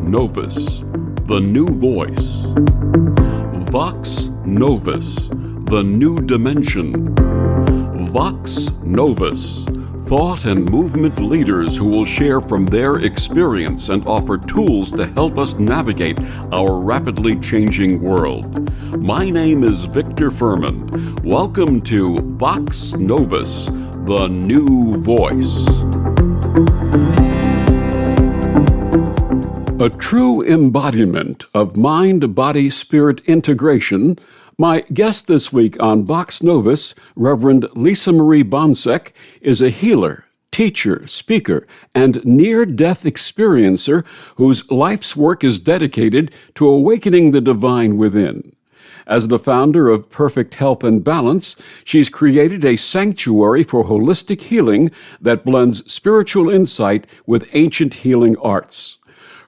Novus, the new voice. Vox Novus, the new dimension. Vox Novus, thought and movement leaders who will share from their experience and offer tools to help us navigate our rapidly changing world. My name is Victor Furman. Welcome to Vox Novus, the new voice. A true embodiment of mind-body-spirit integration, my guest this week on Vox Novus, Reverend Lisamarie Boncek, is a healer, teacher, speaker, and near-death experiencer whose life's work is dedicated to awakening the divine within. As the founder of Perfect Health and Balance, she's created a sanctuary for holistic healing that blends spiritual insight with ancient healing arts.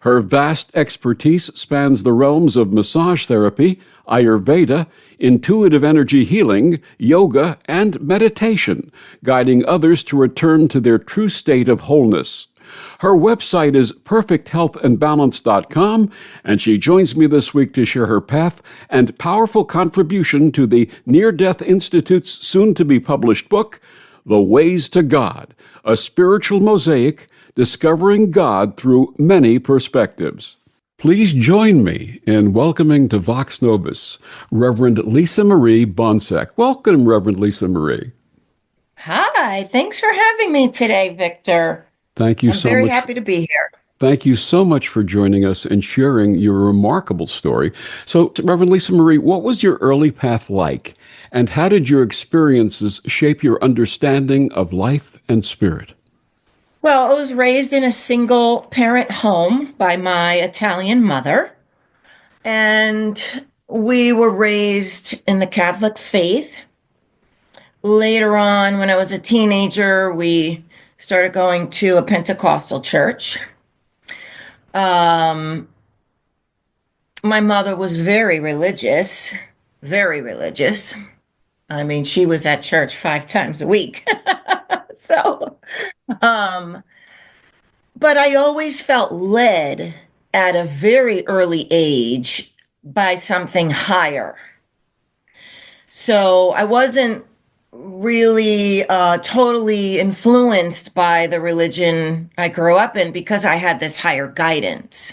Her vast expertise spans the realms of massage therapy, Ayurveda, intuitive energy healing, yoga, and meditation, guiding others to return to their true state of wholeness. Her website is perfecthealthandbalance.com, and she joins me this week to share her path and powerful contribution to the Near Death Institute's soon-to-be-published book, The Ways to God, a spiritual mosaic discovering God through many perspectives. Please join me in welcoming to Vox Novus, Reverend Lisamarie Boncek. Welcome, Reverend Lisamarie. Hi, thanks for having me today, Victor. Thank you so much. I'm very happy to be here. Thank you so much for joining us and sharing your remarkable story. So, Reverend Lisamarie, what was your early path like, and how did your experiences shape your understanding of life and spirit? Well, I was raised in a single-parent home by my Italian mother, and we were raised in the Catholic faith. Later on, when I was a teenager, we started going to a Pentecostal church. My mother was very religious, very religious. I mean, she was at church 5 times a week. But I always felt led at a very early age by something higher. So I wasn't really totally influenced by the religion I grew up in because I had this higher guidance.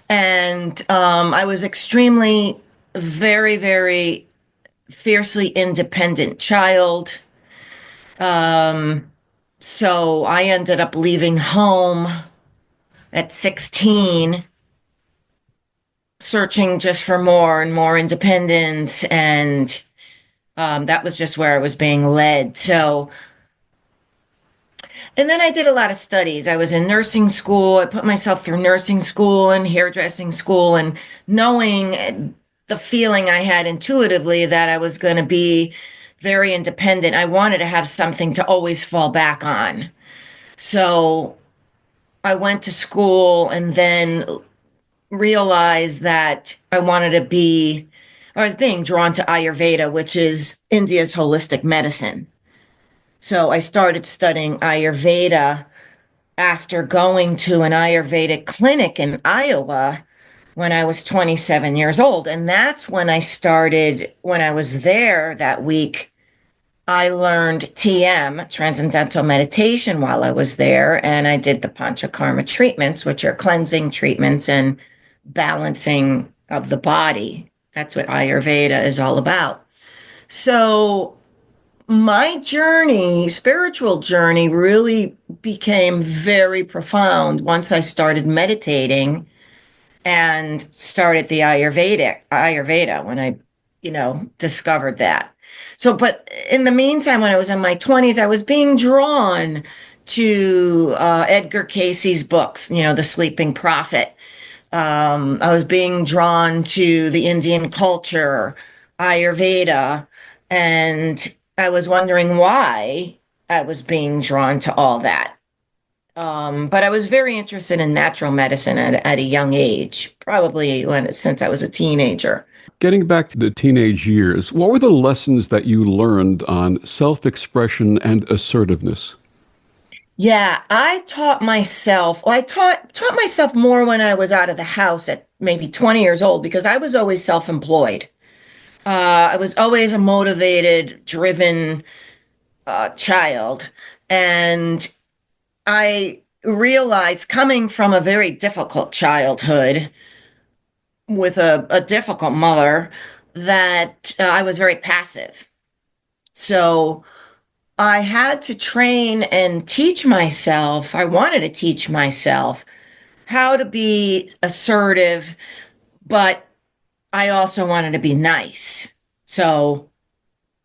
And I was extremely, very, very fiercely independent child. So I ended up leaving home at 16, searching just for more and more independence. And that was just where I was being led. And then I did a lot of studies. I was in nursing school. I put myself through nursing school and hairdressing school, and knowing the feeling I had intuitively that I was going to be very independent. I wanted to have something to always fall back on. So I went to school and then realized that I was being drawn to Ayurveda, which is India's holistic medicine. So I started studying Ayurveda after going to an Ayurvedic clinic in Iowa when I was 27 years old. And that's when I was there that week, I learned TM, Transcendental Meditation, while I was there, and I did the Panchakarma treatments, which are cleansing treatments and balancing of the body. That's what Ayurveda is all about. So my spiritual journey, really became very profound once I started meditating and started the Ayurveda when I, discovered that. So, but in the meantime, when I was in my 20s, I was being drawn to Edgar Cayce's books, The Sleeping Prophet. I was being drawn to the Indian culture, Ayurveda, and I was wondering why I was being drawn to all that. But I was very interested in natural medicine at a young age, probably since I was a teenager. Getting back to the teenage years, what were the lessons that you learned on self-expression and assertiveness? Yeah, I taught myself. Well, I taught myself more when I was out of the house at maybe 20 years old because I was always self-employed. I was always a motivated, driven child, and I realized coming from a very difficult childhood with a difficult mother that I was very passive. So I had to train and teach myself. I wanted to teach myself how to be assertive, but I also wanted to be nice. So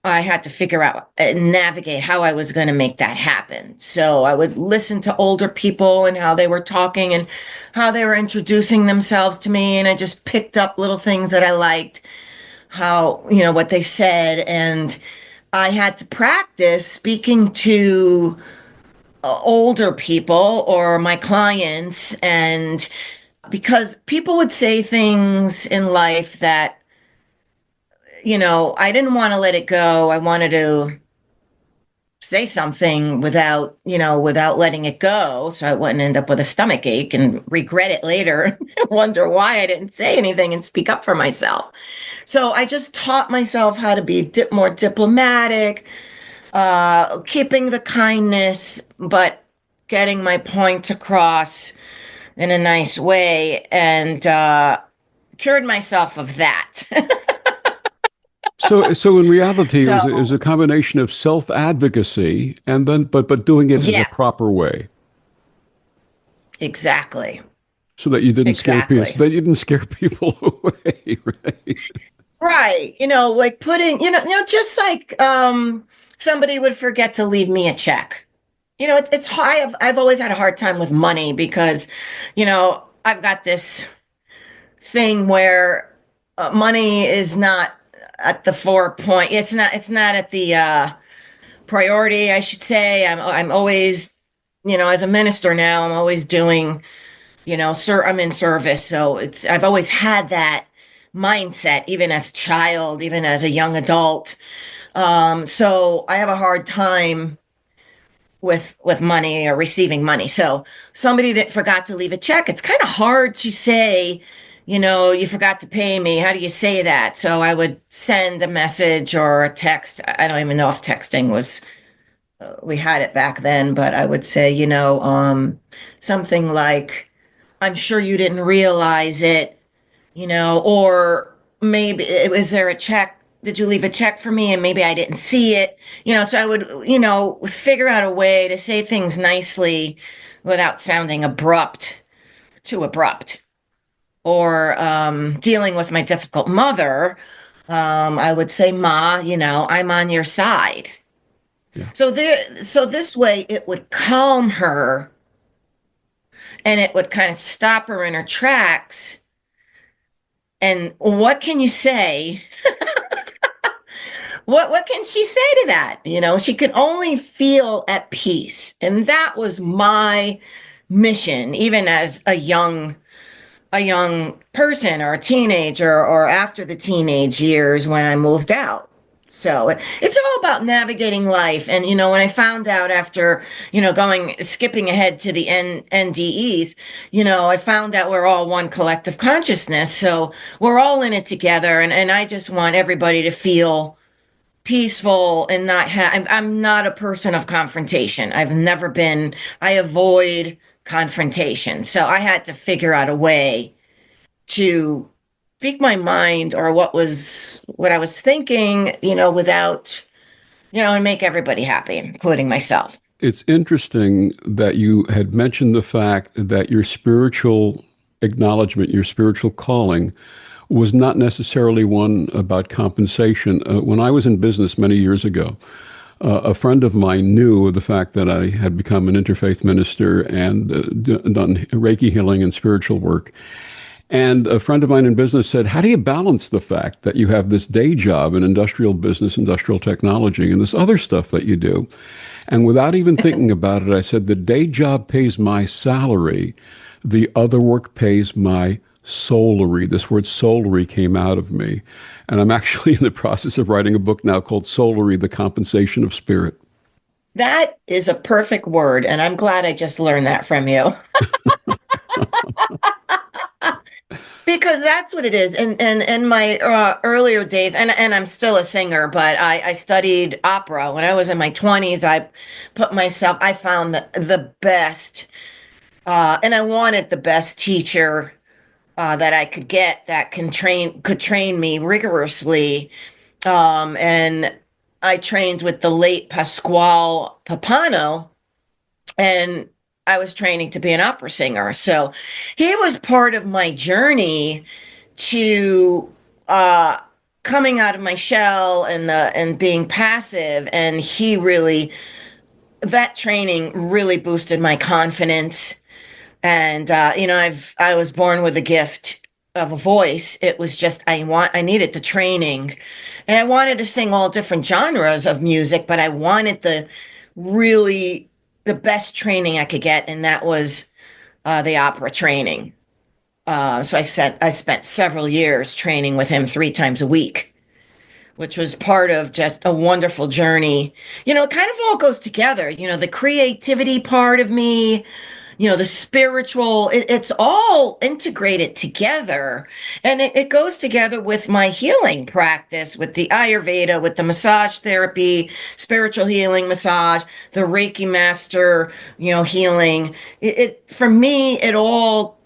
I had to figure out and navigate how I was going to make that happen. So I would listen to older people and how they were talking and how they were introducing themselves to me. And I just picked up little things that I liked, how, what they said. And I had to practice speaking to older people or my clients. And because people would say things in life that, I didn't want to let it go. I wanted to say something without letting it go. So I wouldn't end up with a stomach ache and regret it later and wonder why I didn't say anything and speak up for myself. So I just taught myself how to be more diplomatic, keeping the kindness, but getting my point across in a nice way, and cured myself of that. So in reality, So, it was a combination of self-advocacy and then, but doing it in a yes, proper way, exactly. so that you didn't scare people, Exactly. so that you didn't scare people away, right? Right. Like putting, just like somebody would forget to leave me a check. It's high. I've always had a hard time with money because, I've got this thing where money is not at the forepoint. It's not at the priority, I should say. I'm always, as a minister now, I'm always doing, sir, I'm in service. So I've always had that mindset, even as a child, even as a young adult. So I have a hard time with money or receiving money. So somebody that forgot to leave a check, it's kind of hard to say, you forgot to pay me. How do you say that? So I would send a message or a text. I don't even know if texting was, we had it back then, but I would say, something like, I'm sure you didn't realize it, or maybe was there a check? Did you leave a check for me and maybe I didn't see it? So I would, figure out a way to say things nicely without sounding too abrupt. Or dealing with my difficult mother, I would say, Ma, I'm on your side. Yeah. So this way it would calm her and it would kind of stop her in her tracks. And what can you say? What can she say to that? She could only feel at peace. And that was my mission, even as a young person or a teenager or after the teenage years when I moved out. So it's all about navigating life. And, when I found out after, skipping ahead to the NDEs, I found out we're all one collective consciousness. So we're all in it together. And I just want everybody to feel peaceful and not I'm not a person of confrontation. I've never been. I avoid confrontation. So I had to figure out a way to speak my mind or what I was thinking, without, and make everybody happy, including myself. It's interesting that you had mentioned the fact that your spiritual acknowledgement, your spiritual calling, was not necessarily one about compensation. When I was in business many years ago, a friend of mine knew the fact that I had become an interfaith minister and done Reiki healing and spiritual work. And a friend of mine in business said, how do you balance the fact that you have this day job in industrial business, industrial technology, and this other stuff that you do? And without even thinking about it, I said, the day job pays my salary. The other work pays my soulary. This word soulary came out of me. And I'm actually in the process of writing a book now called Soulary, The Compensation of Spirit. That is a perfect word, and I'm glad I just learned that from you. Because that's what it is. And in my earlier days, and I'm still a singer, but I studied opera when I was in my 20s. I found the best, and I wanted the best teacher that I could get that could train me rigorously. And I trained with the late Pasquale Papano, and I was training to be an opera singer. So he was part of my journey to uh, coming out of my shell and being passive. And that training really boosted my confidence. And I was born with a gift of a voice. It was just I needed the training, and I wanted to sing all different genres of music, but I wanted really the best training I could get, and that was the opera training. So I spent several years training with him 3 times a week, which was part of just a wonderful journey. It kind of all goes together. The creativity part of me, the spiritual, it's all integrated together. And it goes together with my healing practice, with the Ayurveda, with the massage therapy, spiritual healing massage, the Reiki master, healing. For me, it all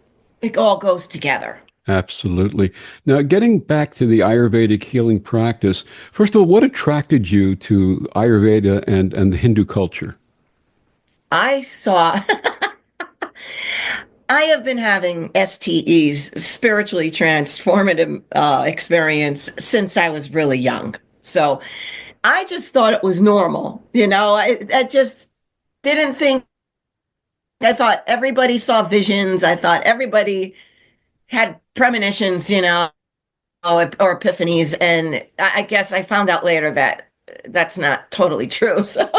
goes together. Absolutely. Now, getting back to the Ayurvedic healing practice, first of all, what attracted you to Ayurveda and the Hindu culture? I saw I have been having STEs, spiritually transformative experience, since I was really young. So I just thought it was normal. I just didn't think, I thought everybody saw visions. I thought everybody had premonitions, or epiphanies. And I guess I found out later that that's not totally true. So,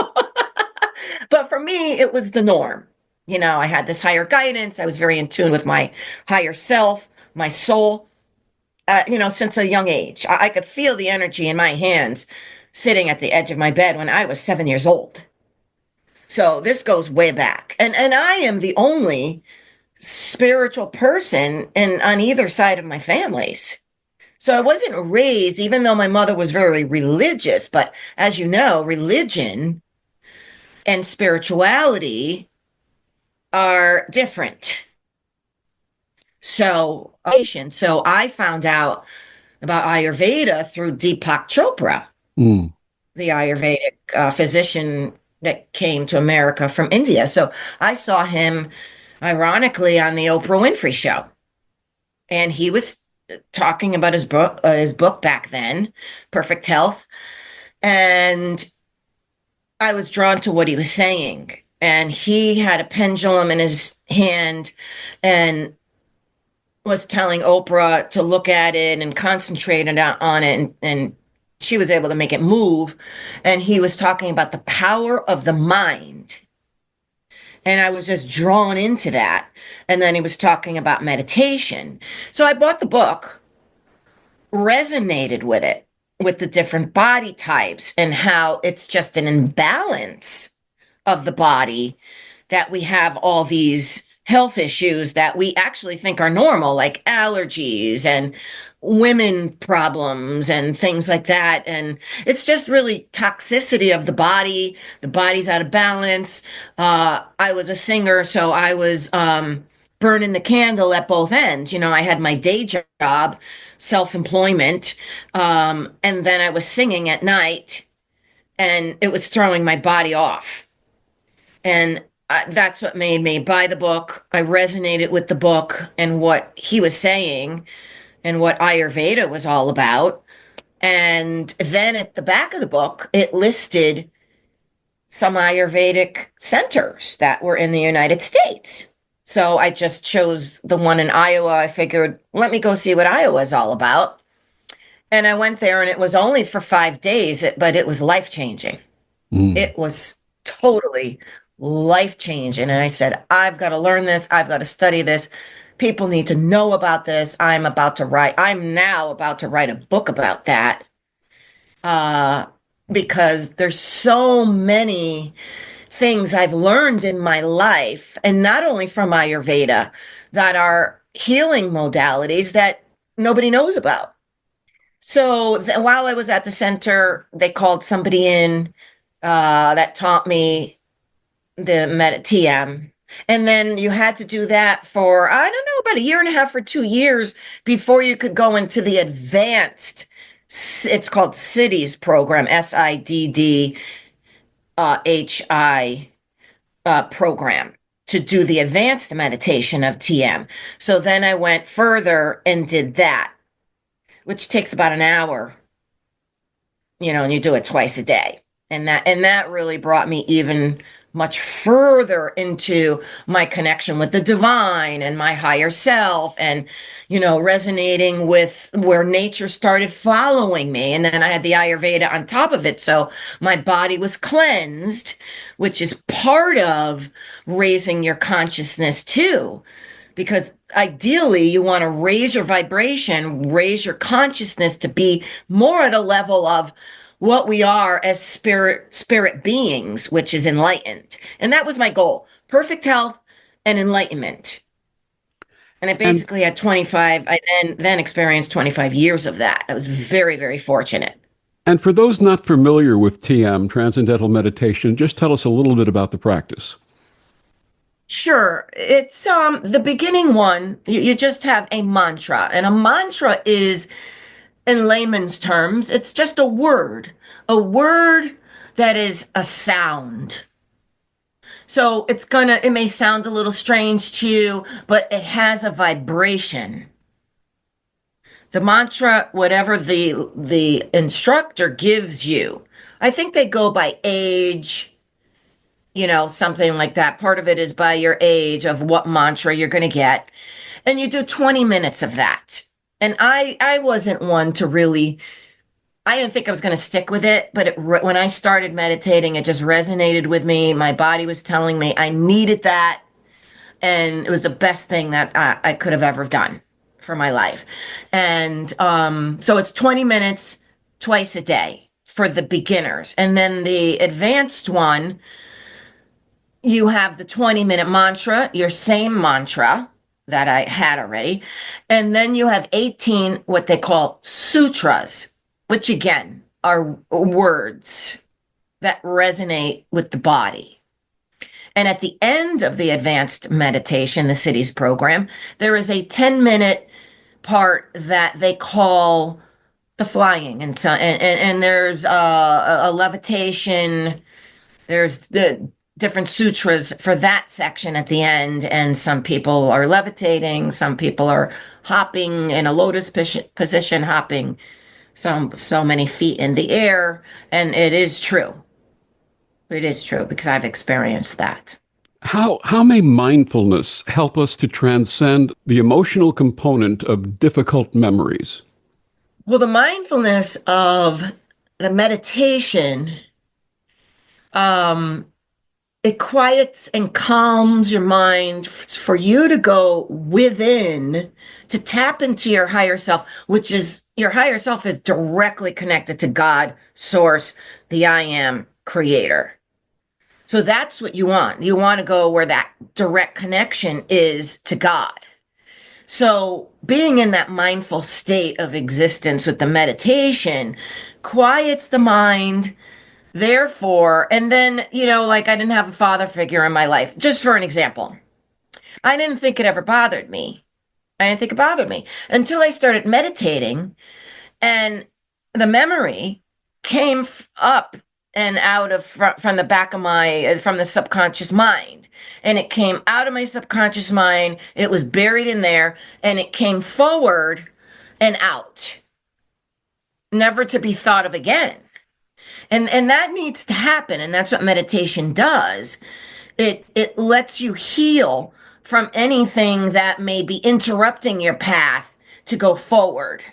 but for me, it was the norm. I had this higher guidance. I was very in tune with my higher self, my soul, since a young age. I could feel the energy in my hands sitting at the edge of my bed when I was 7 years old. So this goes way back. And I am the only spiritual person on either side of my families. So I wasn't raised, even though my mother was very religious, but as you know, religion and spirituality are different. So I found out about Ayurveda through Deepak Chopra, Mm. the Ayurvedic physician that came to America from India. So I saw him, ironically, on the Oprah Winfrey Show, and he was talking about his book back then, Perfect Health, and I was drawn to what he was saying. And he had a pendulum in his hand and was telling Oprah to look at it and concentrate on it. And she was able to make it move. And he was talking about the power of the mind. And I was just drawn into that. And then he was talking about meditation. So I bought the book, resonated with it, with the different body types and how it's just an imbalance of the body that we have all these health issues that we actually think are normal, like allergies and women problems and things like that. And it's just really toxicity of the body. The body's out of balance. I was a singer, so I was burning the candle at both ends. I had my day job, self-employment, and then I was singing at night, and it was throwing my body off. And that's what made me buy the book. I resonated with the book and what he was saying and what Ayurveda was all about. And then at the back of the book, it listed some Ayurvedic centers that were in the United States. So I just chose the one in Iowa. I figured, let me go see what Iowa is all about. And I went there, and it was only for 5 days, but it was life-changing. Mm. It was totally life-changing. And I said, I've got to learn this. I've got to study this. People need to know about this. I'm now about to write a book about that. because there's so many things I've learned in my life, and not only from Ayurveda, that are healing modalities that nobody knows about. So while I was at the center, they called somebody in that taught me the TM. And then you had to do that for, I don't know, about a year and a half or 2 years before you could go into the advanced, it's called CIDDI's program, SIDDHI program, to do the advanced meditation of TM. So then I went further and did that, which takes about an hour, and you do it twice a day. And that really brought me even much further into my connection with the divine and my higher self, and resonating with where nature started following me. And then I had the Ayurveda on top of it, so my body was cleansed, which is part of raising your consciousness too, because ideally you want to raise your vibration, raise your consciousness to be more at a level of what we are as spirit beings, which is enlightened. And that was my goal: perfect health and enlightenment. And I And basically had 25, I then experienced 25 years of that. I was very, very fortunate. and for those not familiar with TM, Transcendental Meditation, just tell us a little bit about the practice. Sure. It's the beginning one, you just have a mantra. And a mantra is, in layman's terms, it's just a word that is a sound. So it may sound a little strange to you, but it has a vibration. The mantra, whatever the instructor gives you, I think they go by age, something like that. Part of it is by your age of what mantra you're going to get. And you do 20 minutes of that. And I wasn't one to really, I didn't think I was going to stick with it, but when I started meditating, it just resonated with me. My body was telling me I needed that. And it was the best thing that I could have ever done for my life. And so it's 20 minutes twice a day for the beginners. And then the advanced one, you have the 20-minute mantra, your same mantra that I had already. And then you have 18, what they call sutras, which again are words that resonate with the body. And at the end of the advanced meditation, the CIDDI's program, there is a 10-minute part that they call the flying. And so, and there's a levitation, there's the different sutras for that section at the end. And some people are levitating, some people are hopping in a lotus position, hopping so many feet in the air. And it is true. It is true, because I've experienced that. How may mindfulness help us to transcend the emotional component of difficult memories? Well, the mindfulness of the meditation, it quiets and calms your mind for you to go within, to tap into your higher self, which is, your higher self is directly connected to God, source, the I am, creator. So that's what you want. You want to go where that direct connection is to God. So being in that mindful state of existence with the meditation quiets the mind. Therefore, and then, like, I didn't have a father figure in my life. Just for an example, I didn't think it ever bothered me. I didn't think it bothered me until I started meditating, and the memory came up and out of from the back of from the subconscious mind. And it came out of my subconscious mind. It was buried in there, and it came forward and out, never to be thought of again. And that needs to happen. And that's what meditation does. It lets you heal from anything that may be interrupting your path to go forward.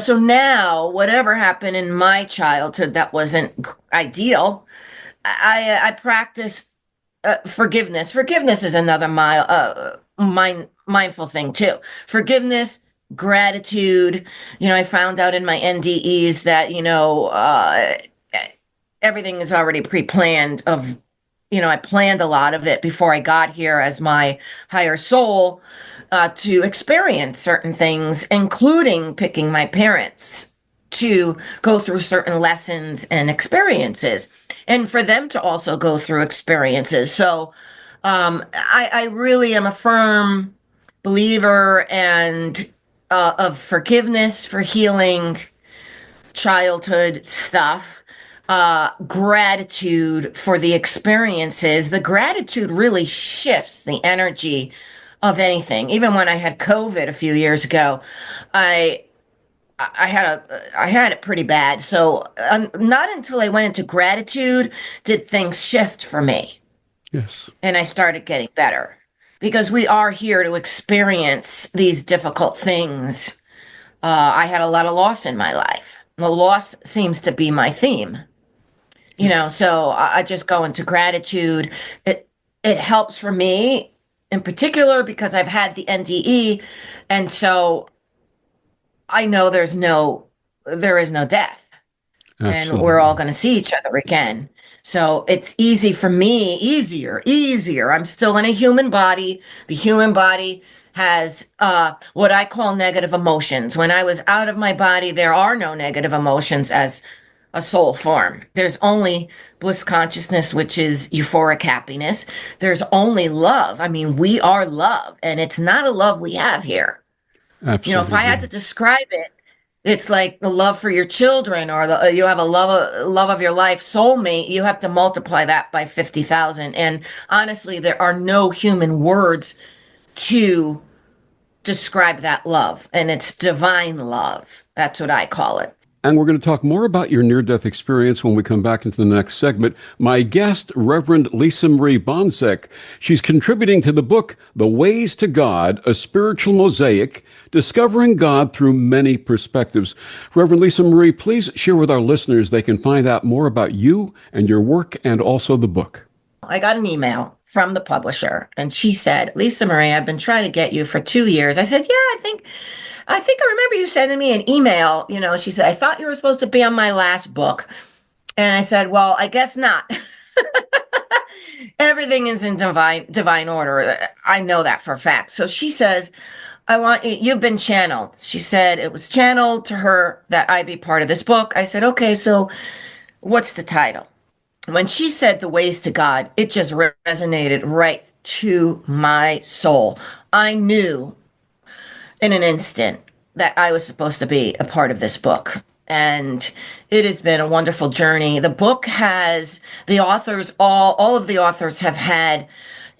So now, whatever happened in my childhood that wasn't ideal, I practice forgiveness. Forgiveness is another mindful thing too. Forgiveness, gratitude. I found out in my NDEs that, everything is already pre-planned I planned a lot of it before I got here as my higher soul to experience certain things, including picking my parents to go through certain lessons and experiences, and for them to also go through experiences. So I really am a firm believer and of forgiveness for healing childhood stuff, gratitude for the experiences. The gratitude really shifts the energy of anything. Even when I had COVID a few years ago, I I had it pretty bad. So not until I went into gratitude did things shift for me, Yes, and I started getting better because we are here to experience these difficult things. I had a lot of loss in my life. The loss seems to be my theme, yes, so I just go into gratitude. It helps for me in particular because I've had the NDE, and so I know there is no death, and we're all absolutely. going to see each other again. So it's easy for me, easier. I'm still in a human body. The human body has what I call negative emotions. When I was out of my body, there are no negative emotions as a soul form. There's only bliss consciousness, which is euphoric happiness. There's only love. I mean, we are love, and it's not a love we have here. If I had to Absolutely. describe it, it's like the love for your children, or you have a love of your life soulmate. You have to multiply that by 50,000. And honestly, there are no human words to describe that love, and it's divine love. That's what I call it. And we're going to talk more about your near death experience when we come back into the next segment. My guest, Reverend Lisamarie Boncek, she's contributing to the book, The Ways to God, A Spiritual Mosaic, Discovering God Through Many Perspectives. Reverend Lisamarie, please share with our listeners they can find out more about you and your work and also the book. I got an email from the publisher, and she said, Lisamarie, I've been trying to get you for 2 years. I said, yeah, I think I remember you sending me an email. She said, I thought you were supposed to be on my last book. And I said, well, I guess not. Everything is in divine order. I know that for a fact. So she says, you've been channeled. She said it was channeled to her that I be part of this book. I said, okay, so what's the title? When she said The Ways to God, it just resonated right to my soul. I knew in an instant that I was supposed to be a part of this book. And it has been a wonderful journey. The book has the authors, all of the authors have had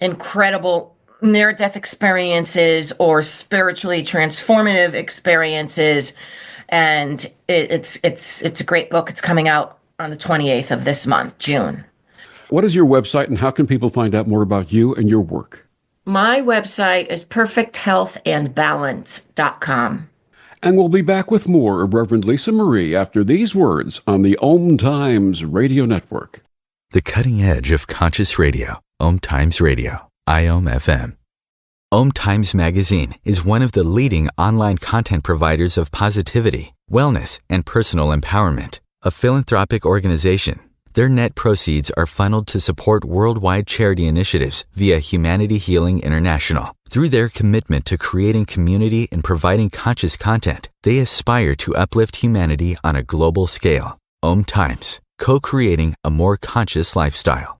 incredible near-death experiences or spiritually transformative experiences. And it's a great book. It's coming out on the 28th of this month, June. What is your website and how can people find out more about you and your work? My website is perfecthealthandbalance.com. And we'll be back with more of Reverend Lisamarie after these words on the Om Times Radio Network. The cutting edge of conscious radio, Om Times Radio, IOM FM. Om Times Magazine is one of the leading online content providers of positivity, wellness, and personal empowerment. A philanthropic organization, their net proceeds are funneled to support worldwide charity initiatives via Humanity Healing International. Through their commitment to creating community and providing conscious content, they aspire to uplift humanity on a global scale. Om Times, co-creating a more conscious lifestyle.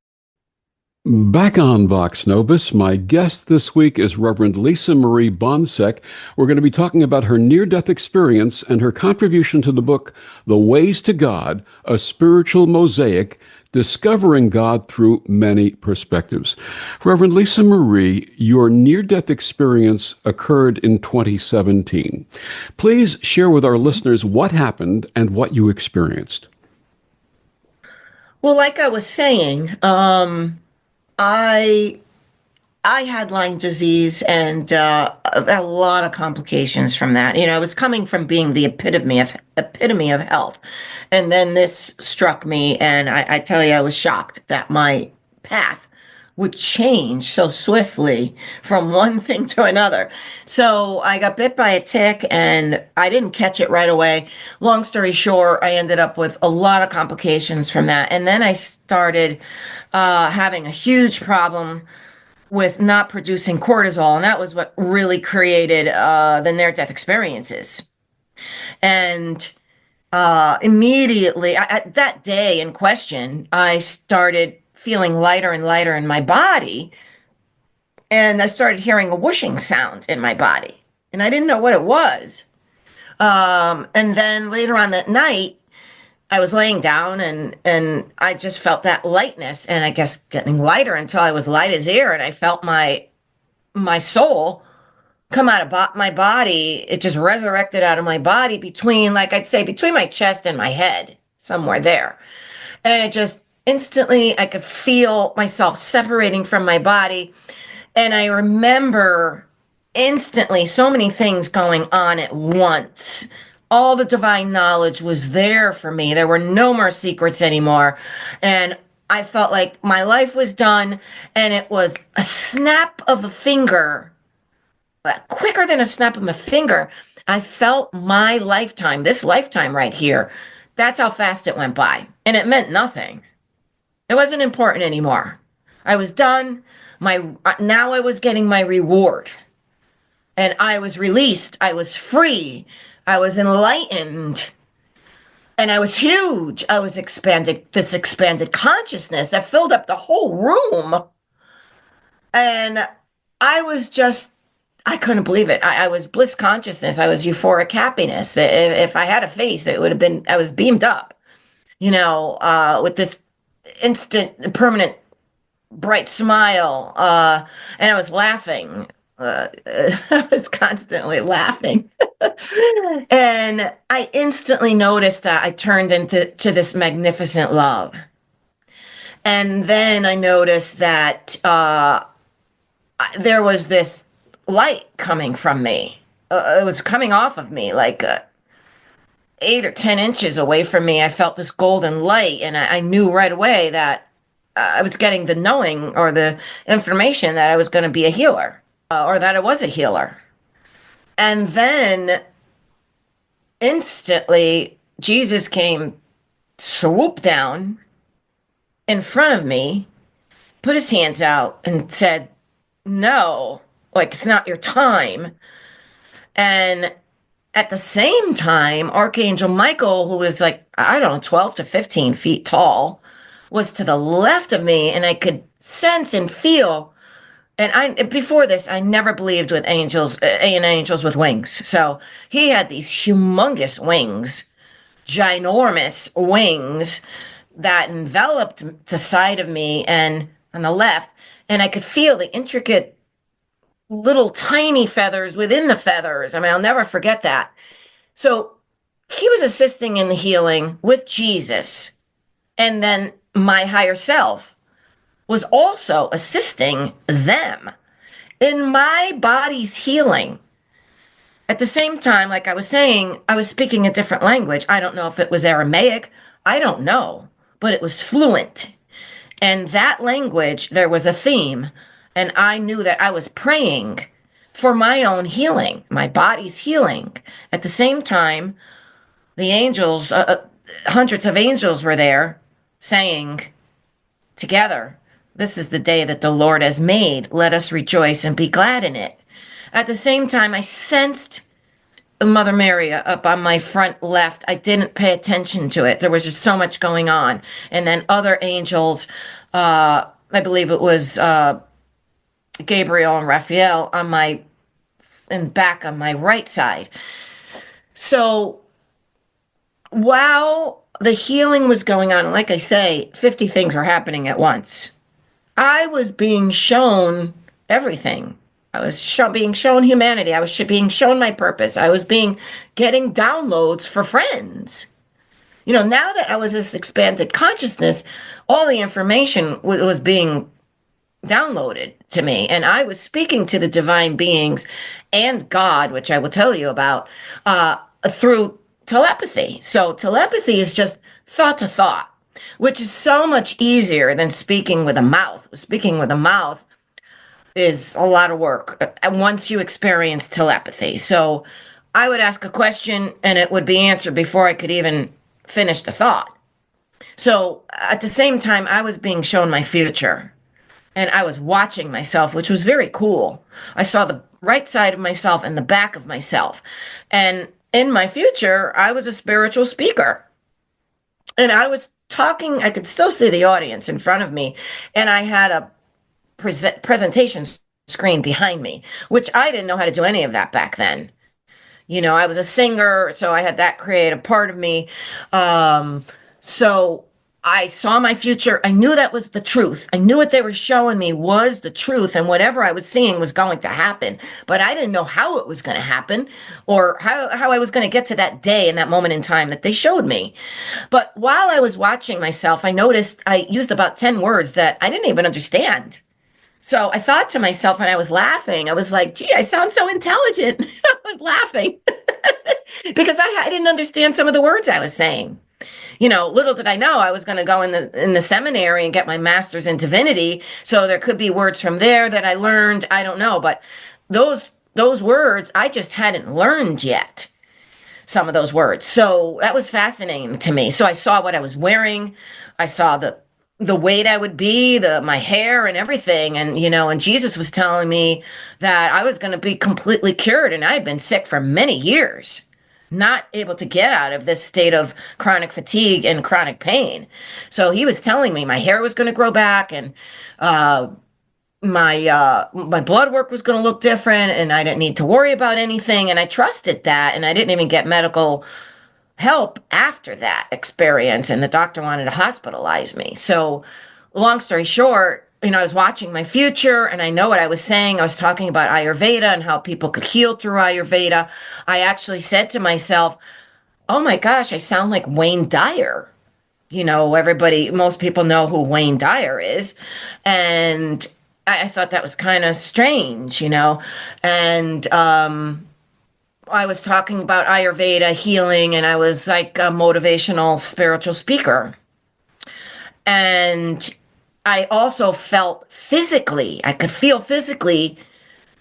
Back on Vox Novus, my guest this week is Reverend Lisamarie Boncek. We're going to be talking about her near-death experience and her contribution to the book, The Ways to God, A Spiritual Mosaic, Discovering God Through Many Perspectives. Reverend Lisamarie, your near-death experience occurred in 2017. Please share with our listeners what happened and what you experienced. Well, like I was saying, I I had Lyme disease and a lot of complications from that. I was coming from being the epitome of health, and then this struck me, and I tell you, I was shocked that my path would change so swiftly from one thing to another. So I got bit by a tick and I didn't catch it right away. Long story short, I ended up with a lot of complications from that. And then I started having a huge problem with not producing cortisol. And that was what really created the near-death experiences. And immediately, that day in question, I started feeling lighter and lighter in my body. And I started hearing a whooshing sound in my body. And I didn't know what it was. And then later on that night, I was laying down and I just felt that lightness, and I guess getting lighter until I was light as air. And I felt my soul come out of my body. It just resurrected out of my body between, like I'd say, between my chest and my head, somewhere there. And it just instantly, I could feel myself separating from my body. And I remember instantly so many things going on at once. All the divine knowledge was there for me. There were no more secrets anymore. And I felt like my life was done, and it was a snap of a finger, quicker than a snap of a finger. I felt my lifetime, this lifetime right here, that's how fast it went by. And it meant nothing. It wasn't important anymore. I was done. Now I was getting my reward. And I was released. I was free. I was enlightened. And I was huge. I was this expanded consciousness that filled up the whole room. And I couldn't believe it. I was bliss consciousness. I was euphoric happiness. If I had a face, it would have been, I was beamed up, with this instant, permanent, bright smile. And I was laughing. I was constantly laughing. And I instantly noticed that I turned into this magnificent love. And then I noticed that there was this light coming from me. It was coming off of me like 8 or 10 inches away from me. I felt this golden light, and I knew right away that I was getting the knowing or the information that I was going to be a healer, or that I was a healer. And then instantly, Jesus came, swooped down in front of me, put his hands out and said, no, like, it's not your time. And at the same time, Archangel Michael, who was like, I don't know, 12 to 15 feet tall, was to the left of me, and I could sense and feel. And before this, I never believed with angels with wings. So he had these humongous wings, ginormous wings that enveloped the side of me and on the left. And I could feel the intricate little tiny feathers within the feathers. I mean, I'll never forget that. So he was assisting in the healing with Jesus. And then my higher self was also assisting them in my body's healing. At the same time, like I was saying, I was speaking a different language. I don't know if it was Aramaic. I don't know, but it was fluent. And that language, there was a theme. And I knew that I was praying for my own healing, my body's healing. At the same time, the angels, hundreds of angels were there saying together, this is the day that the Lord has made. Let us rejoice and be glad in it. At the same time, I sensed Mother Mary up on my front left. I didn't pay attention to it. There was just so much going on. And then other angels, I believe it was Gabriel and Raphael back on my right side. So while the healing was going on, like I say, 50 things were happening at once. I was being shown everything. I was being shown humanity. I was being shown my purpose. I was getting downloads for friends. Now that I was this expanded consciousness, all the information was being downloaded to me. And I was speaking to the divine beings and God, which I will tell you about, through telepathy. So telepathy is just thought to thought. which is so much easier than speaking with a mouth. Speaking with a mouth is a lot of work once you experience telepathy. So I would ask a question and it would be answered before I could even finish the thought. So at the same time, I was being shown my future and I was watching myself, which was very cool. I saw the right side of myself and the back of myself. And in my future, I was a spiritual speaker. And I was talking, I could still see the audience in front of me. And I had a presentation screen behind me, which I didn't know how to do any of that back then. You know, I was a singer, so I had that creative part of me. So I saw my future. I knew that was the truth. I knew what they were showing me was the truth, and whatever I was seeing was going to happen. But I didn't know how it was going to happen or how I was going to get to that day and that moment in time that they showed me. But while I was watching myself, I noticed I used about 10 words that I didn't even understand. So I thought to myself, and I was laughing, I was like, gee, I sound so intelligent. I was laughing because I didn't understand some of the words I was saying. You know, little did I know I was going to go in the seminary and get my master's in divinity. So there could be words from there that I learned. I don't know. But those words I just hadn't learned yet. Some of those words. So that was fascinating to me. So I saw what I was wearing. I saw the weight I would be, my hair and everything. And, you know, and Jesus was telling me that I was going to be completely cured. And I had been sick for many years, not able to get out of this state of chronic fatigue and chronic pain. So he was telling me my hair was going to grow back and my blood work was going to look different and I didn't need to worry about anything. And I trusted that. And I didn't even get medical help after that experience, and the doctor wanted to hospitalize me. So long story short, you know, I was watching my future and I know what I was saying. I was talking about Ayurveda and how people could heal through Ayurveda. I actually said to myself, oh my gosh, I sound like Wayne Dyer. You know, most people know who Wayne Dyer is. And I thought that was kind of strange, you know, and I was talking about Ayurveda healing, and I was like a motivational spiritual speaker. And I also felt physically, I could feel physically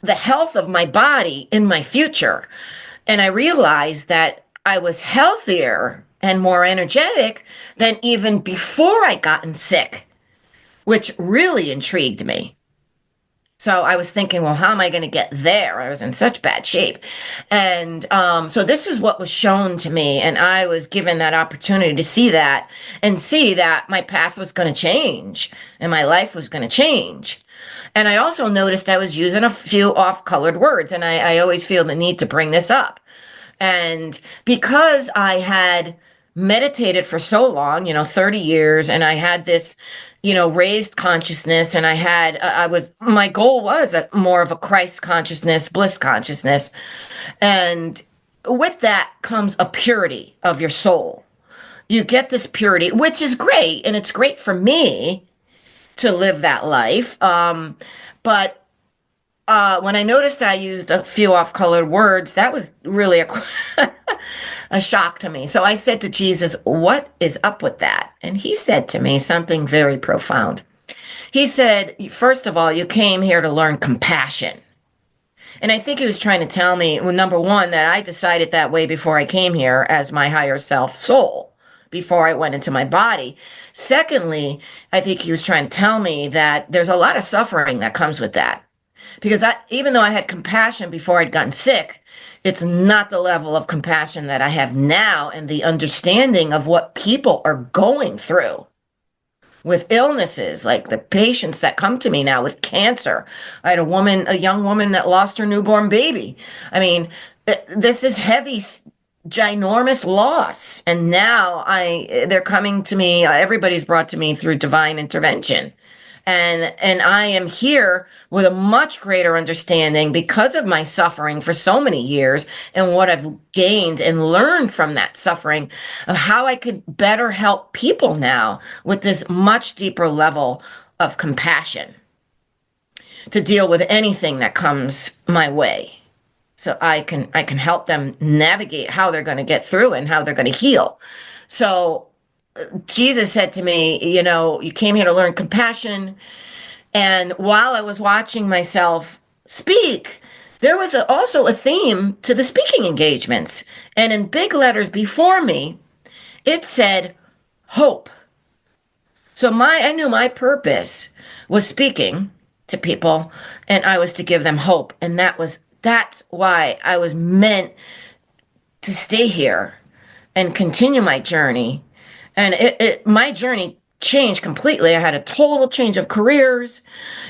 the health of my body in my future. And I realized that I was healthier and more energetic than even before I gotten sick, which really intrigued me. So I was thinking, well, how am I going to get there? I was in such bad shape. And so this is what was shown to me. And I was given that opportunity to see that and see that my path was going to change and my life was going to change. And I also noticed I was using a few off-colored words. And I always feel the need to bring this up. And because I had meditated for so long, 30 years, and I had this, raised consciousness, and my goal was more of a Christ consciousness, bliss consciousness. And with that comes a purity of your soul. You get this purity, which is great. And it's great for me to live that life. But when I noticed I used a few off-colored words, that was really a shock to me. So I said to Jesus, what is up with that? And he said to me something very profound. He said, first of all, you came here to learn compassion. And I think he was trying to tell me, well, number one, that I decided that way before I came here as my higher self soul, before I went into my body. Secondly, I think he was trying to tell me that there's a lot of suffering that comes with that. Because even though I had compassion before I'd gotten sick, it's not the level of compassion that I have now, and the understanding of what people are going through with illnesses, like the patients that come to me now with cancer. I had a young woman that lost her newborn baby. I mean, this is heavy, ginormous loss. And now they're coming to me, everybody's brought to me through divine intervention. And I am here with a much greater understanding because of my suffering for so many years and what I've gained and learned from that suffering of how I could better help people now with this much deeper level of compassion to deal with anything that comes my way. So I can help them navigate how they're going to get through and how they're going to heal. So Jesus said to me, you came here to learn compassion. And while I was watching myself speak, there was also a theme to the speaking engagements. And in big letters before me, it said hope. So I knew my purpose was speaking to people, and I was to give them hope. And that's why I was meant to stay here and continue my journey. And my journey changed completely. I had a total change of careers.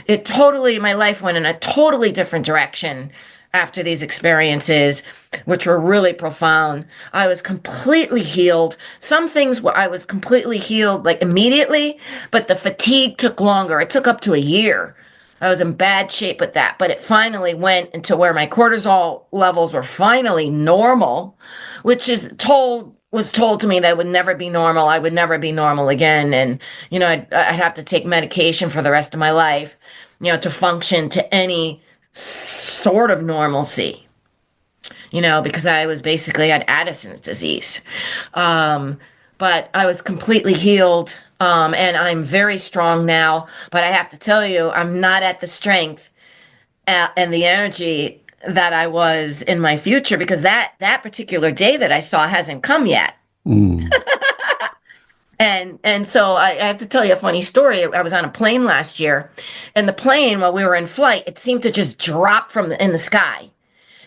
My life went in a totally different direction after these experiences, which were really profound. I was completely healed. Some things I was completely healed like immediately, but the fatigue took longer. It took up to a year. I was in bad shape with that, but it finally went into where my cortisol levels were finally normal, which was told to me that it would never be normal. I would never be normal again. And, I'd have to take medication for the rest of my life, to function to any sort of normalcy, because I was basically had Addison's disease. But I was completely healed. And I'm very strong now, but I have to tell you, I'm not at the strength and the energy that I was in my future, because that particular day that I saw hasn't come yet. Mm. And so I have to tell you a funny story. I was on a plane last year, and the plane, while we were in flight, it seemed to just drop in the sky.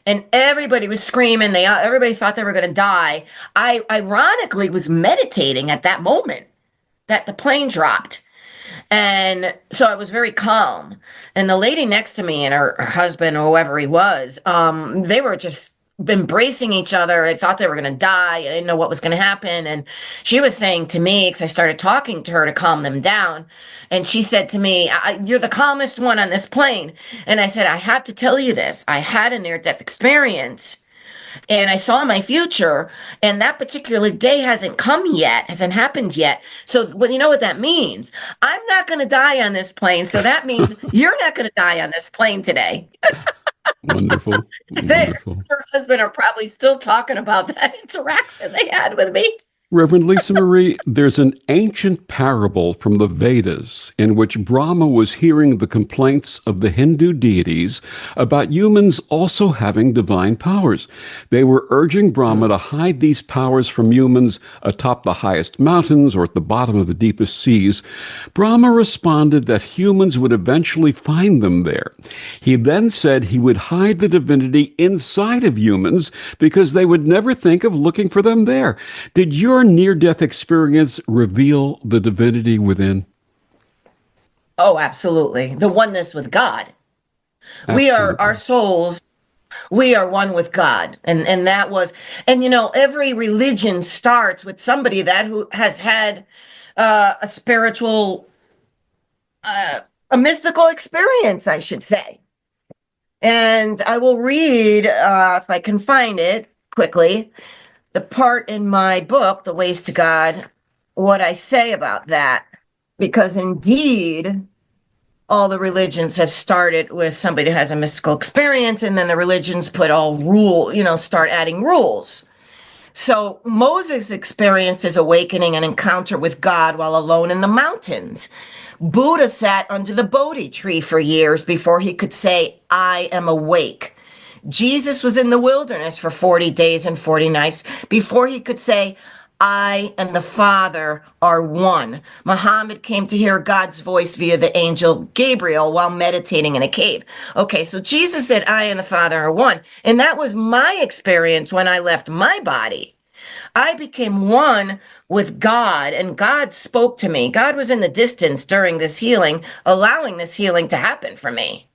And everybody was screaming. Everybody thought they were going to die. I ironically was meditating at that moment that the plane dropped. And so I was very calm. And the lady next to me and her husband, or whoever he was, they were just embracing each other. I thought they were going to die. I didn't know what was going to happen. And she was saying to me, because I started talking to her to calm them down. And she said to me, "You're the calmest one on this plane." And I said, "I have to tell you this. I had a near-death experience. And I saw my future, and that particular day hasn't happened yet. So you know what that means? I'm not going to die on this plane. So that means you're not going to die on this plane today." Wonderful. Her husband are probably still talking about that interaction they had with me. Reverend Lisamarie, there's an ancient parable from the Vedas in which Brahma was hearing the complaints of the Hindu deities about humans also having divine powers. They were urging Brahma to hide these powers from humans atop the highest mountains or at the bottom of the deepest seas. Brahma responded that humans would eventually find them there. He then said he would hide the divinity inside of humans because they would never think of looking for them there. Did your near-death experience reveal the divinity within? Oh, absolutely. The oneness with God. Absolutely. We are our souls. We are one with God. And that was, and every religion starts with somebody who has had a spiritual, a mystical experience, I should say. And I will read, if I can find it quickly, the part in my book, The Ways to God, what I say about that, because indeed, all the religions have started with somebody who has a mystical experience, and then the religions put start adding rules. So Moses experienced his awakening and encounter with God while alone in the mountains. Buddha sat under the Bodhi tree for years before he could say, "I am awake." Jesus was in the wilderness for 40 days and 40 nights before he could say, "I and the Father are one." Muhammad came to hear God's voice via the angel Gabriel while meditating in a cave. Okay, so Jesus said, "I and the Father are one." And that was my experience when I left my body. I became one with God, and God spoke to me. God was in the distance during this healing, allowing this healing to happen for me.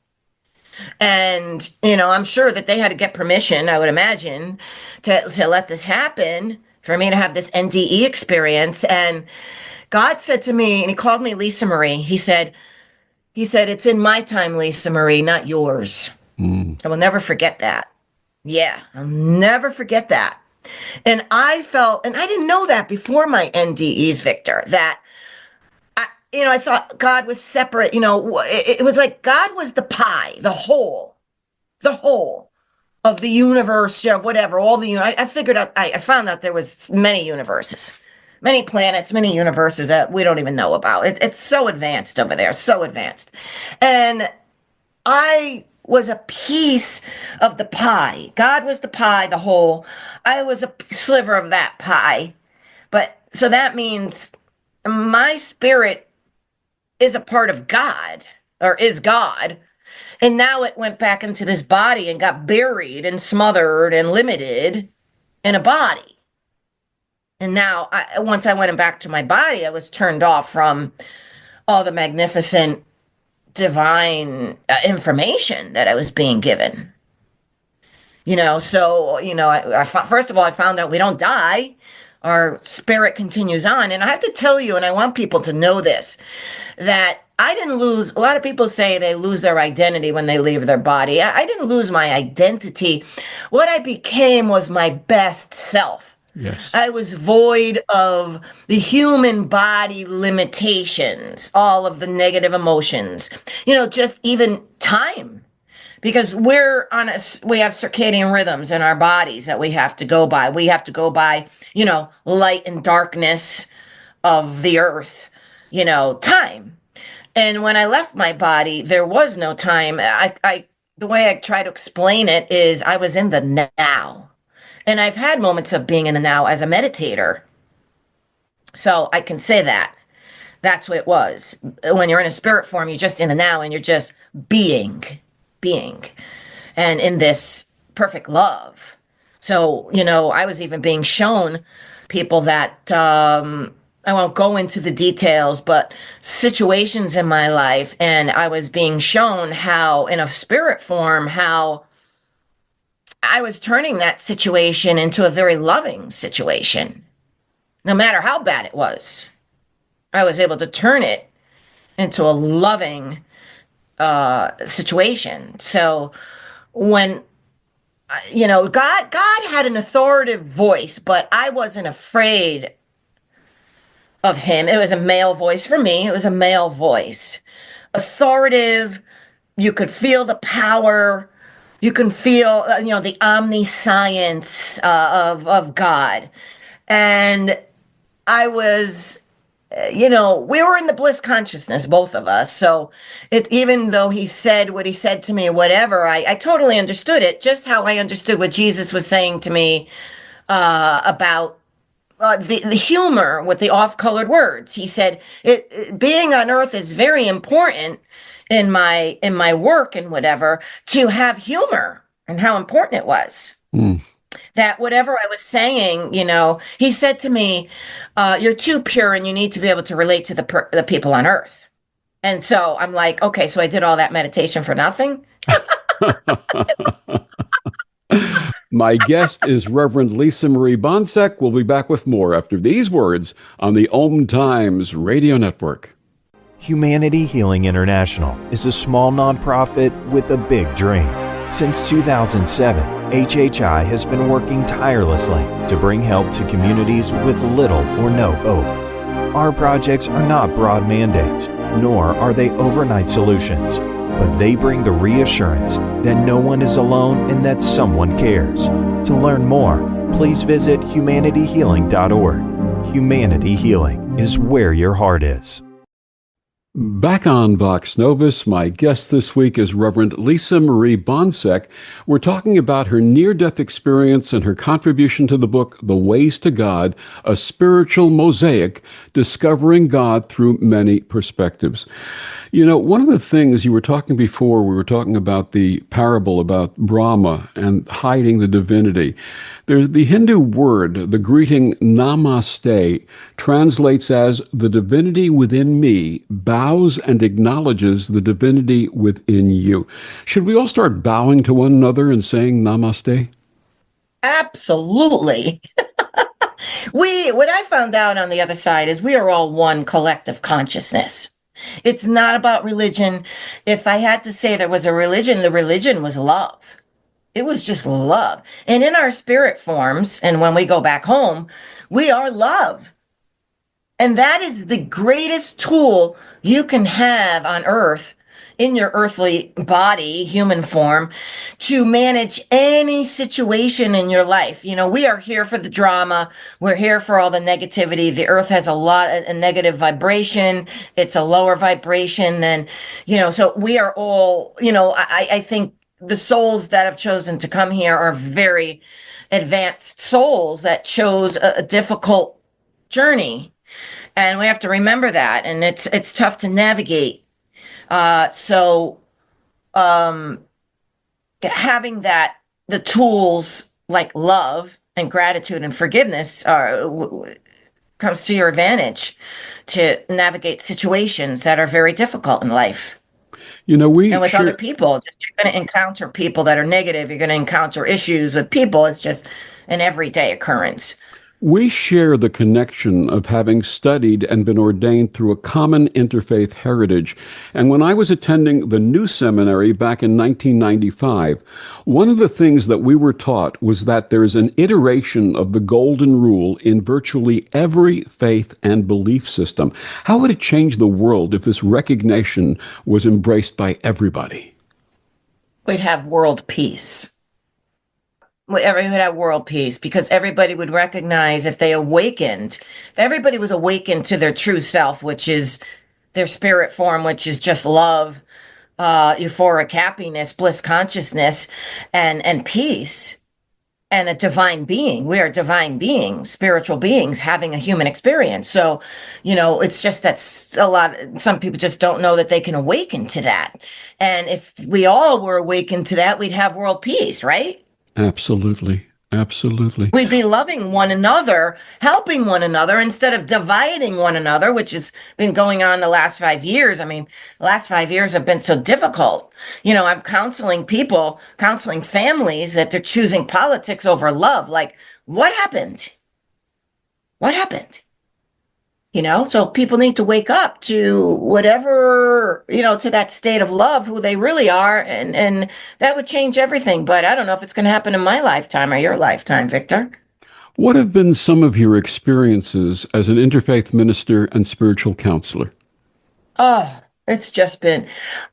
And, I'm sure that they had to get permission, I would imagine, to let this happen, for me to have this NDE experience. And God said to me, and he called me Lisamarie. He said, "It's in my time, Lisamarie, not yours." I will never forget that. Yeah, I'll never forget that. And I felt, and I didn't know that before my NDEs, Victor, that I thought God was separate. It was like God was the pie, the whole of the universe, whatever, all the, I figured out, I found out there was many universes, many planets, many universes that we don't even know about. It's so advanced over there, so advanced. And I was a piece of the pie. God was the pie, the whole. I was a sliver of that pie. But so that means my spirit is a part of God, or is God. And now it went back into this body and got buried and smothered and limited in a body. And now, once I went back to my body, I was turned off from all the magnificent divine information that I was being given. So, first of all, I found out we don't die. Our spirit continues on. And I have to tell you, and I want people to know this, that I didn't lose. A lot of people say they lose their identity when they leave their body. I didn't lose my identity. What I became was my best self. Yes. I was void of the human body limitations, all of the negative emotions, just even time. Because we have circadian rhythms in our bodies that we have to go by. We have to go by, light and darkness of the earth, time. And when I left my body, there was no time. The way I try to explain it is I was in the now. And I've had moments of being in the now as a meditator. So I can say that. That's what it was. When you're in a spirit form, you're just in the now and you're just being. And in this perfect love. So, I was even being shown people that, I won't go into the details, but situations in my life. And I was being shown how, in a spirit form, how I was turning that situation into a very loving situation. No matter how bad it was, I was able to turn it into a loving situation. So when, God had an authoritative voice, but I wasn't afraid of him. It was a male voice for me. It was a male voice. Authoritative. You could feel the power. You can feel, the omniscience of God. And I was, we were in the bliss consciousness, both of us. So even though he said what he said to me, whatever, I totally understood it, just how I understood what Jesus was saying to me about the humor with the off-colored words. He said, being on earth is very important in my work and whatever, to have humor, and how important it was. That whatever I was saying, he said to me, you're too pure and you need to be able to relate to the people on earth. And so I'm like, okay, so I did all that meditation for nothing. My guest is Reverend Lisamarie Boncek. We'll be back with more after these words on the Om Times Radio Network. Humanity Healing International is a small nonprofit with a big dream. Since 2007, HHI has been working tirelessly to bring help to communities with little or no hope. Our projects are not broad mandates, nor are they overnight solutions, but they bring the reassurance that no one is alone and that someone cares. To learn more, please visit humanityhealing.org. Humanity Healing is where your heart is. Back on Vox Novus, my guest this week is Reverend Lisamarie Boncek. We're talking about her near-death experience and her contribution to the book, The Ways to God, a spiritual mosaic, discovering God through many perspectives. One of the things you were talking before, we were talking about the parable about Brahma and hiding the divinity. There's the Hindu word, the greeting namaste, translates as the divinity within me bows and acknowledges the divinity within you. Should we all start bowing to one another and saying namaste? Absolutely. What I found out on the other side is we are all one collective consciousness. It's not about religion. If I had to say there was a religion, the religion was love. It was just love. And in our spirit forms, and when we go back home, we are love. And that is the greatest tool you can have on earth in your earthly body, human form, to manage any situation in your life. We are here for the drama. We're here for all the negativity. The earth has a lot of negative vibration. It's a lower vibration than, so we are all, I think the souls that have chosen to come here are very advanced souls that chose a difficult journey. And we have to remember that. And it's tough to navigate. So having the tools like love and gratitude and forgiveness comes to your advantage to navigate situations that are very difficult in life. And with other people, you're going to encounter people that are negative. You're going to encounter issues with people. It's just an everyday occurrence. We share the connection of having studied and been ordained through a common interfaith heritage. And when I was attending the New Seminary back in 1995, one of the things that we were taught was that there is an iteration of the Golden Rule in virtually every faith and belief system. How would it change the world if this recognition was embraced by everybody? We'd have world peace. Everybody would have world peace because everybody would recognize if everybody was awakened to their true self, which is their spirit form, which is just love, euphoric happiness, bliss consciousness, and peace, and a divine being. We are divine beings, spiritual beings having a human experience. So, it's just that some people just don't know that they can awaken to that. And if we all were awakened to that, we'd have world peace, right? Absolutely. Absolutely. We'd be loving one another, helping one another instead of dividing one another, which has been going on the last 5 years. I mean, the last 5 years have been so difficult. I'm counseling families that they're choosing politics over love. Like, what happened? What happened? So people need to wake up to whatever, to that state of love, who they really are. And that would change everything. But I don't know if it's going to happen in my lifetime or your lifetime, Victor. What have been some of your experiences as an interfaith minister and spiritual counselor? Oh, it's just been,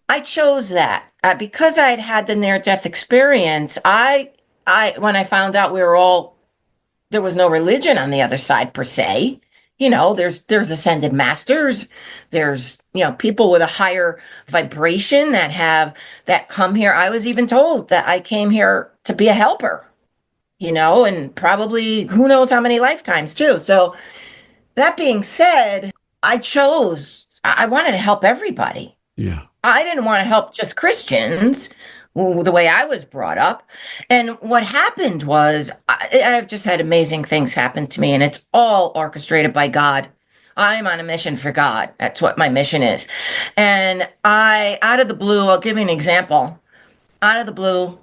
I chose that because I had the near-death experience. When I found out there was no religion on the other side per se. There's ascended masters. There's, people with a higher vibration that come here. I was even told that I came here to be a helper, and probably who knows how many lifetimes too. So that being said, I wanted to help everybody. Yeah. I didn't want to help just Christians the way I was brought up. And what happened was I've just had amazing things happen to me, and it's all orchestrated by God. I'm on a mission for God. That's what my mission is. And out of the blue, I'll give you an example. Out of the blue,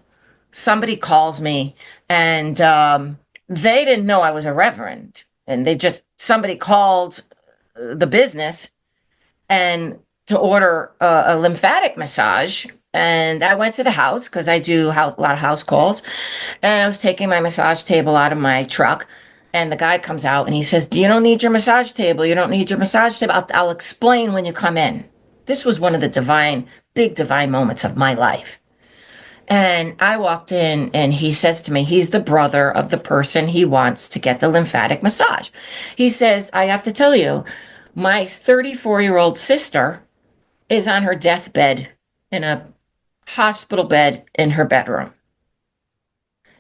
somebody calls me, and they didn't know I was a reverend. And somebody called the business and to order a lymphatic massage. And I went to the house because I do a lot of house calls. And I was taking my massage table out of my truck. And the guy comes out and he says, "You don't need your massage table. You don't need your massage table. I'll explain when you come in." This was one of the big divine moments of my life. And I walked in and he says to me, he's the brother of the person he wants to get the lymphatic massage. He says, "I have to tell you, my 34-year-old sister is on her deathbed in a hospital bed in her bedroom.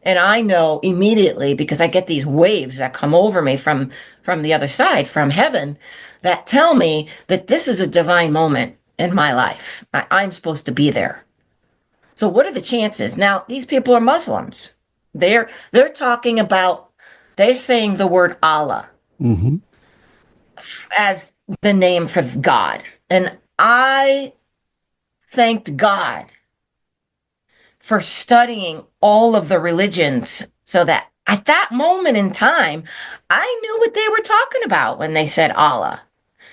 And I know immediately, because I get these waves that come over me from the other side, from heaven, that tell me that this is a divine moment in my life. I'm supposed to be there." So what are the chances? Now, these people are Muslims. They're saying the word Allah as the name for God. And I thanked God for studying all of the religions so that at that moment in time, I knew what they were talking about when they said Allah.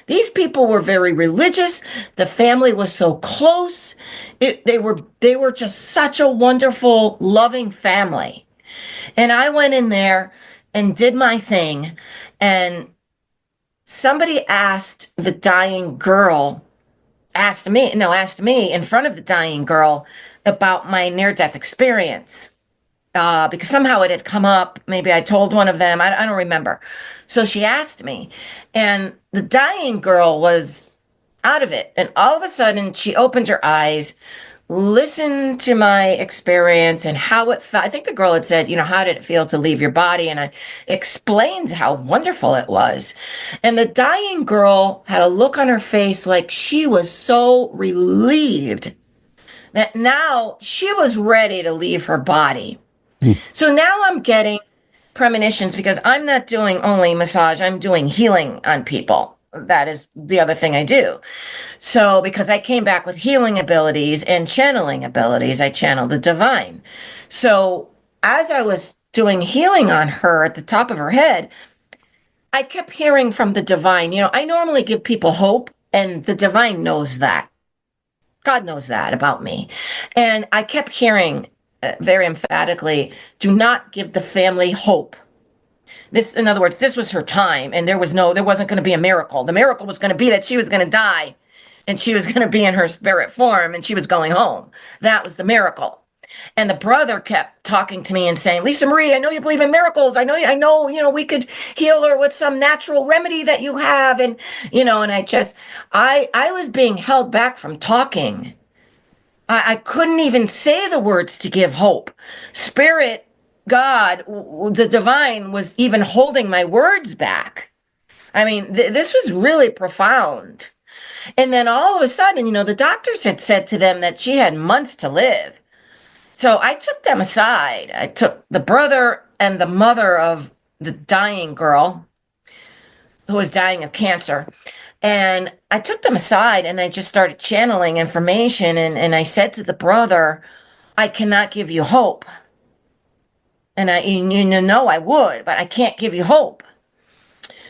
These people were very religious. The family was so close. They were just such a wonderful, loving family. And I went in there and did my thing. And somebody asked the dying girl asked me in front of the dying girl about my near-death experience. Because somehow it had come up. Maybe I told one of them. I don't remember. So she asked me, and the dying girl was out of it. And all of a sudden, she opened her eyes, listened to my experience and how it felt. I think the girl had said, how did it feel to leave your body? And I explained how wonderful it was. And the dying girl had a look on her face like she was so relieved that now she was ready to leave her body. So now I'm getting premonitions because I'm not doing only massage, I'm doing healing on people. That is the other thing I do. So because I came back with healing abilities and channeling abilities, I channeled the divine. So as I was doing healing on her at the top of her head, I kept hearing from the divine. I normally give people hope, and the divine knows that. God knows that about me. And I kept hearing very emphatically, do not give the family hope. In other words, this was her time, and there wasn't going to be a miracle. The miracle was going to be that she was going to die, and she was going to be in her spirit form, and she was going home. That was the miracle. And the brother kept talking to me and saying, Lisamarie, I know you believe in miracles. I know, we could heal her with some natural remedy that you have. And, and I was being held back from talking. I couldn't even say the words to give hope. Spirit, God, the divine was even holding my words back. I mean, this was really profound. And then all of a sudden, the doctors had said to them that she had months to live. So I took them aside. I took the brother and the mother of the dying girl who was dying of cancer. And I took them aside and I just started channeling information. And I said to the brother, I cannot give you hope. And I would, but I can't give you hope.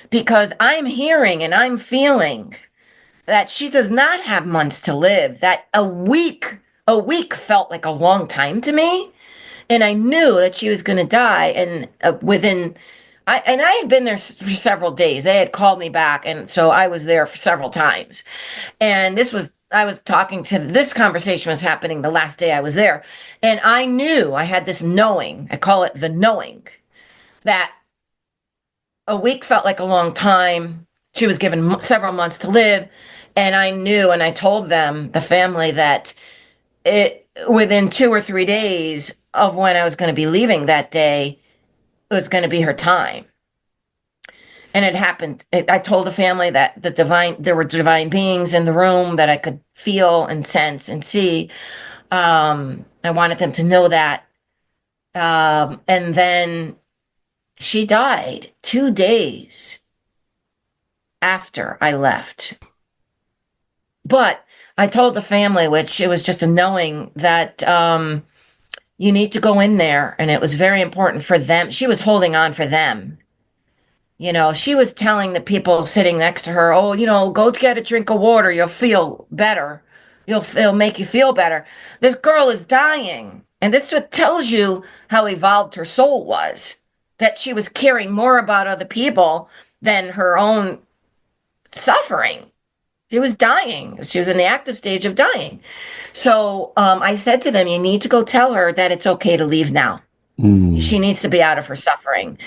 Because I'm hearing and I'm feeling that she does not have months to live, that a week felt like a long time to me. And I knew that she was going to die. And I had been there for several days. They had called me back. And so I was there for several times. And this conversation was happening the last day I was there. And I knew, I had this knowing, I call it the knowing, that a week felt like a long time. She was given several months to live. And I knew, and I told them, the family, that within 2 or 3 days of when I was going to be leaving that day, it was going to be her time. And it happened. I told the family that there were divine beings in the room that I could feel and sense and see. I wanted them to know that. And then she died 2 days after I left. But I told the family, which it was just a knowing, that you need to go in there. And it was very important for them. She was holding on for them. She was telling the people sitting next to her, go get a drink of water. You'll feel better. It'll make you feel better. This girl is dying. And this tells you how evolved her soul was, that she was caring more about other people than her own suffering. She was dying. She was in the active stage of dying. So I said to them, you need to go tell her that it's okay to leave now. She needs to be out of her suffering.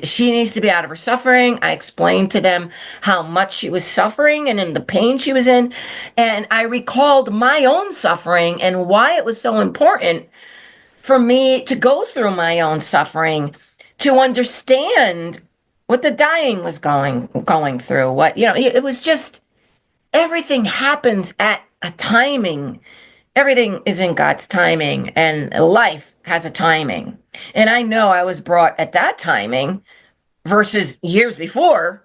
She needs to be out of her suffering. I explained to them how much she was suffering and in the pain she was in. And I recalled my own suffering and why it was so important for me to go through my own suffering, to understand what the dying was going through. It was just, everything happens at a timing. Everything is in God's timing, and life has a timing. And I know I was brought at that timing versus years before,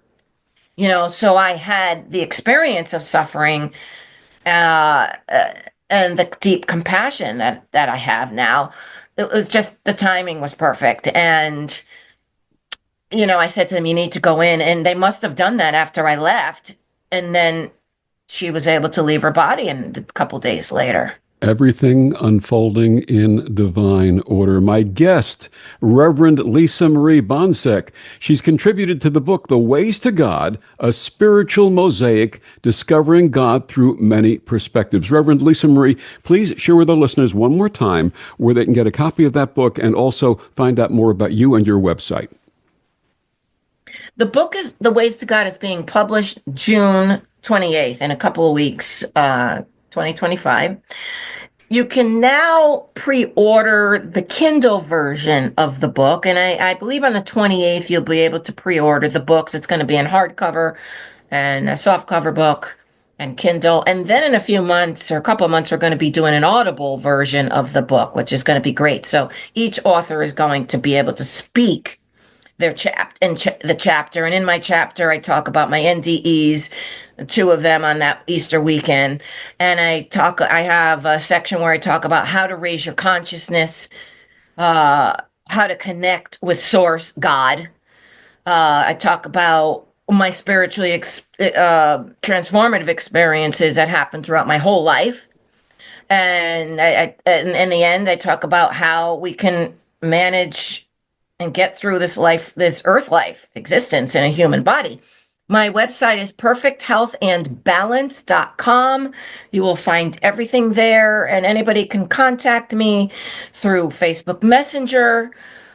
so I had the experience of suffering and the deep compassion that I have now. It was just, the timing was perfect. And, I said to them, you need to go in. And they must have done that after I left. And then she was able to leave her body a couple days later. Everything unfolding in divine order. My guest, Reverend Lisamarie Boncek. She's contributed to the book, The Ways to God, A Spiritual Mosaic, Discovering God Through Many Perspectives. Reverend Lisamarie, please share with our listeners one more time where they can get a copy of that book and also find out more about you and your website. The book is The Ways to God is being published June 28th in a couple of weeks, 2025. You can now pre-order the Kindle version of the book. And I believe on the 28th, you'll be able to pre-order the books. It's going to be in hardcover and a softcover book and Kindle. And then in a few months or a couple of months, we're going to be doing an Audible version of the book, which is going to be great. So each author is going to be able to speak their the chapter. And in my chapter, I talk about my NDEs, two of them on that Easter weekend. And I have a section where I talk about how to raise your consciousness, how to connect with Source, God. I talk about my spiritually transformative experiences that happened throughout my whole life. And in the end, I talk about how we can manage and get through this earth life existence in a human body. My website is perfecthealthandbalance.com. You will find everything there, and anybody can contact me through Facebook Messenger.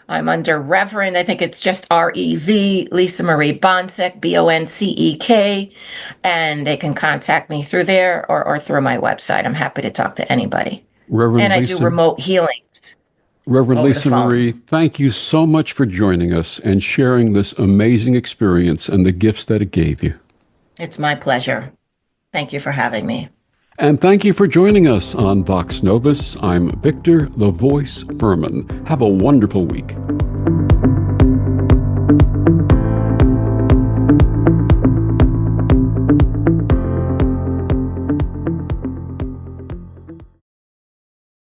I'm under Reverend, I think it's just REV, Lisamarie Boncek, Boncek, and they can contact me through there or through my website. I'm happy to talk to anybody. And I do remote healings. Reverend Lisamarie, thank you so much for joining us and sharing this amazing experience and the gifts that it gave you. It's my pleasure. Thank you for having me. And thank you for joining us on Vox Novus. I'm Victor, the Voice Furman. Have a wonderful week.